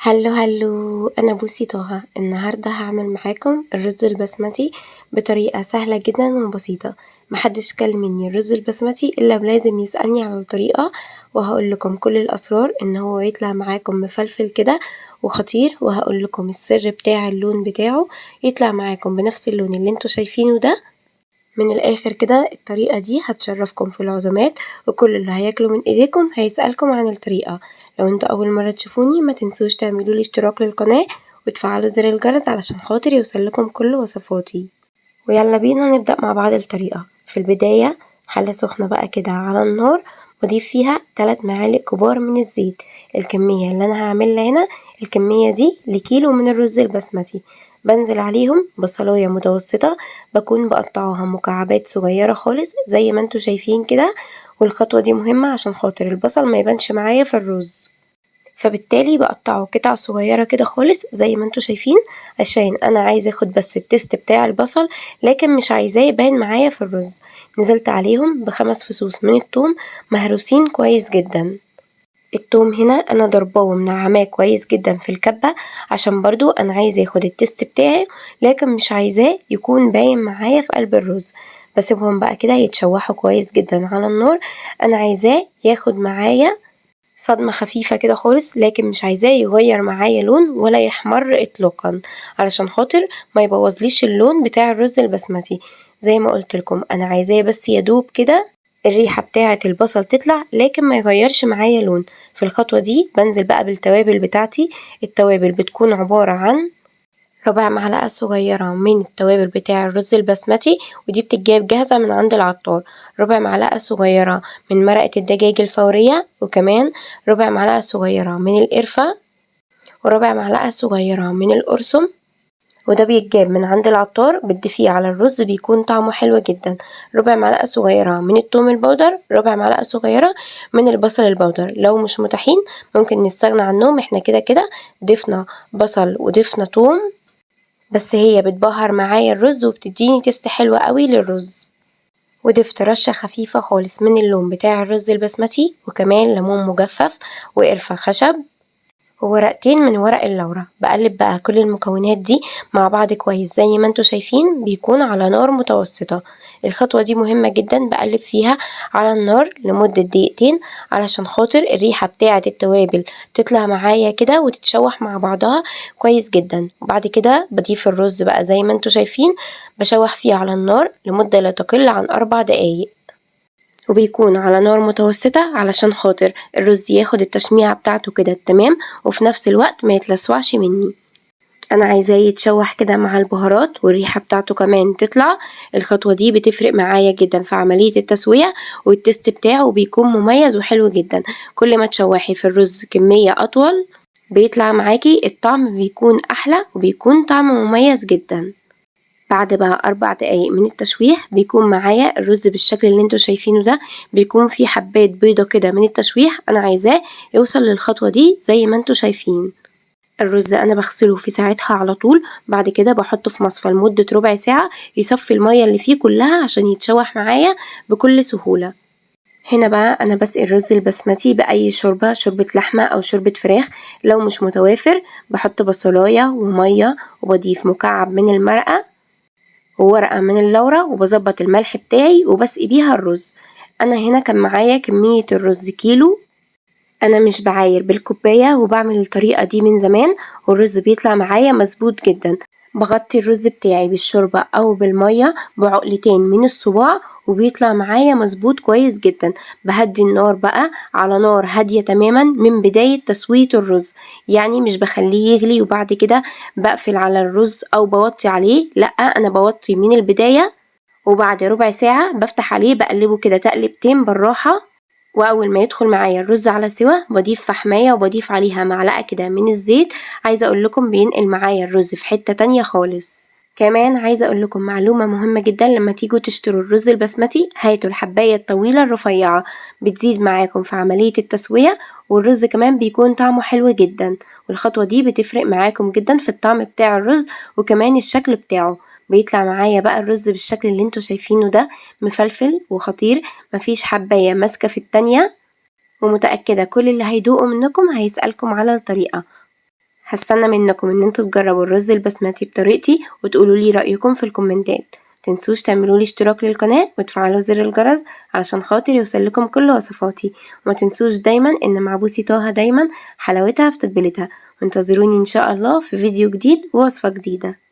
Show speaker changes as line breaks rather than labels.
هلو هلو، أنا بوسي طه. النهاردة هعمل معاكم الرز البسمتي بطريقة سهلة جدا وبسيطة. محدش كل مني الرز البسمتي إلا لازم يسألني على الطريقة، وهقول لكم كل الأسرار إن هو يطلع معاكم مفلفل كده وخطير، وهقول لكم السر بتاع اللون بتاعه يطلع معاكم بنفس اللون اللي انتوا شايفينه ده. من الآخر كده الطريقة دي هتشرفكم في العزومات، وكل اللي هياكلوا من ايديكم هيسألكم عن الطريقة. لو انتوا أول مرة تشوفوني ما تنسوش تعملولي اشتراك للقناة وتفعلوا زر الجرس علشان خاطر يوصلكم كل وصفاتي. ويلا بينا نبدأ مع بعض الطريقة. في البداية حلة سخنة بقى كده على النار، بضيف فيها 3 معالق كبار من الزيت. الكمية اللي أنا هعملها هنا الكمية دي لكيلو من الرز البسمتي. بنزل عليهم بصلاية متوسطة، بكون بقطعها مكعبات صغيرة خالص زي ما انتوا شايفين كده. والخطوة دي مهمة عشان خاطر البصل ما يبانش معايا في الرز، فبالتالي بقطعه قطع صغيرة كده خالص زي ما انتوا شايفين، عشان انا عايزة اخد بس التست بتاع البصل لكن مش عايزاه يبان معايا في الرز. نزلت عليهم ب5 فصوص من الثوم مهروسين كويس جدا. الثوم هنا انا ضرباه ومنعماه كويس جدا في الكبة، عشان برضو انا عايزة ياخد التست بتاعي لكن مش عايزاه يكون باين معايا في قلب الرز. بسيبهم بقى كده يتشوحوا كويس جدا على النار. انا عايزاه ياخد معايا صدمة خفيفة كده خالص، لكن مش عايزاه يغير معايا لون ولا يحمر اطلاقا، علشان خاطر ما يبوظليش اللون بتاع الرز البسمتي. زي ما قلت لكم انا عايزاه بس يدوب كده الريحة بتاعة البصل تطلع لكن ما يغيرش معايا لون. في الخطوة دي بنزل بقى بالتوابل بتاعتي. التوابل بتكون عبارة عن ربع معلقة صغيرة من التوابل بتاع الرز البسمتي، ودي بتتجاب جاهزة من عند العطار. ربع معلقة صغيرة من مرقة الدجاج الفورية، وكمان ربع معلقة صغيرة من القرفة، وربع معلقة صغيرة من القرصم، وده بيتجاب من عند العطار بتضيفيه على الرز بيكون طعمه حلو جدا. ربع معلقة صغيرة من الثوم البودر، ربع معلقة صغيرة من البصل البودر. لو مش متاحين ممكن نستغنى عنهم، احنا كده كده ضفنا بصل وضفنا ثوم، بس هي بتبهر معايا الرز وبتديني تست حلوة قوي للرز. وضفت رشة خفيفة خالص من اللون بتاع الرز البسمتي، وكمان ليمون مجفف وقرفة خشب وورقتين من ورق اللورة. بقلب بقى كل المكونات دي مع بعض كويس زي ما انتوا شايفين، بيكون على نار متوسطة. الخطوة دي مهمة جدا، بقلب فيها على النار لمدة دقيقتين علشان خاطر الريحة بتاعة التوابل تطلع معايا كده وتتشوح مع بعضها كويس جدا. وبعد كده بضيف الرز بقى زي ما انتوا شايفين، بشوح فيه على النار لمدة لا تقل عن 4 دقايق، وبيكون على نار متوسطة علشان خاطر الرز ياخد التشميعة بتاعته كده تمام، وفي نفس الوقت ما يتلسوعش مني. انا عايزاه يتشوح كده مع البهارات والريحة بتاعته كمان تطلع. الخطوة دي بتفرق معايا جدا في عملية التسوية، والتست بتاعه بيكون مميز وحلو جدا. كل ما تشوحي في الرز كمية اطول بيطلع معاكي الطعم بيكون احلى وبيكون طعمه مميز جدا. بعد بقى 4 دقايق من التشويح بيكون معايا الرز بالشكل اللي انتوا شايفينه ده، بيكون فيه حبات بيضة كده من التشويح. انا عايزاه يوصل للخطوة دي زي ما انتوا شايفين. الرز انا بغسله في ساعتها على طول، بعد كده بحطه في مصفى لمدة ربع ساعة يصفي المية اللي فيه كلها عشان يتشوح معايا بكل سهولة. هنا بقى انا بسقي الرز البسمتي باي شوربة لحمة او شوربة فراخ. لو مش متوافر بحط بصلاية ومية، وبضيف مكعب من المرقة وورقة من اللورة، وبظبط الملح بتاعي وبسقي بيها الرز. انا هنا كان معايا كمية الرز كيلو. انا مش بعاير بالكوباية وبعمل الطريقة دي من زمان، والرز بيطلع معايا مظبوط جدا. بغطي الرز بتاعي بالشوربة او بالمية بعقلتين من الصباع وبيطلع معايا مظبوط كويس جدا. بهدي النار بقى على نار هادية تماما من بداية تسوية الرز، يعني مش بخليه يغلي وبعد كده بقفل على الرز او بوطي عليه، لا انا بوطي من البداية، وبعد ربع ساعة بفتح عليه بقلبه كده تقلبتين بالراحة. واول ما يدخل معايا الرز على سوا بضيف فحماية وبضيف عليها معلقة كده من الزيت. عايزة اقول لكم بينقل معايا الرز في حتة تانية خالص. كمان عايزة اقول لكم معلومة مهمة جدا، لما تيجوا تشتروا الرز البسمتي هاتوا الحباية الطويلة الرفيعة، بتزيد معاكم في عملية التسوية، والرز كمان بيكون طعمه حلو جدا. والخطوة دي بتفرق معاكم جدا في الطعم بتاع الرز وكمان الشكل بتاعه. بيطلع معايا بقى الرز بالشكل اللي انتوا شايفينه ده، مفلفل وخطير، مفيش حباية ماسكة في التانية. ومتأكدة كل اللي هيدوقوا منكم هيسألكم على الطريقة. هستنى منكم ان انتوا تجربوا الرز البسمتي بطريقتي وتقولوا لي رأيكم في الكومنتات. متنسوش تعملوا لي اشتراك للقناة وتفعلوا زر الجرس علشان خاطر يوصلكم كل وصفاتي، وما تنسوش دايما ان مع بوسي طه دايما حلاوتها في تتبيلتها. وانتظروني ان شاء الله في فيديو جديد ووصفة جديدة.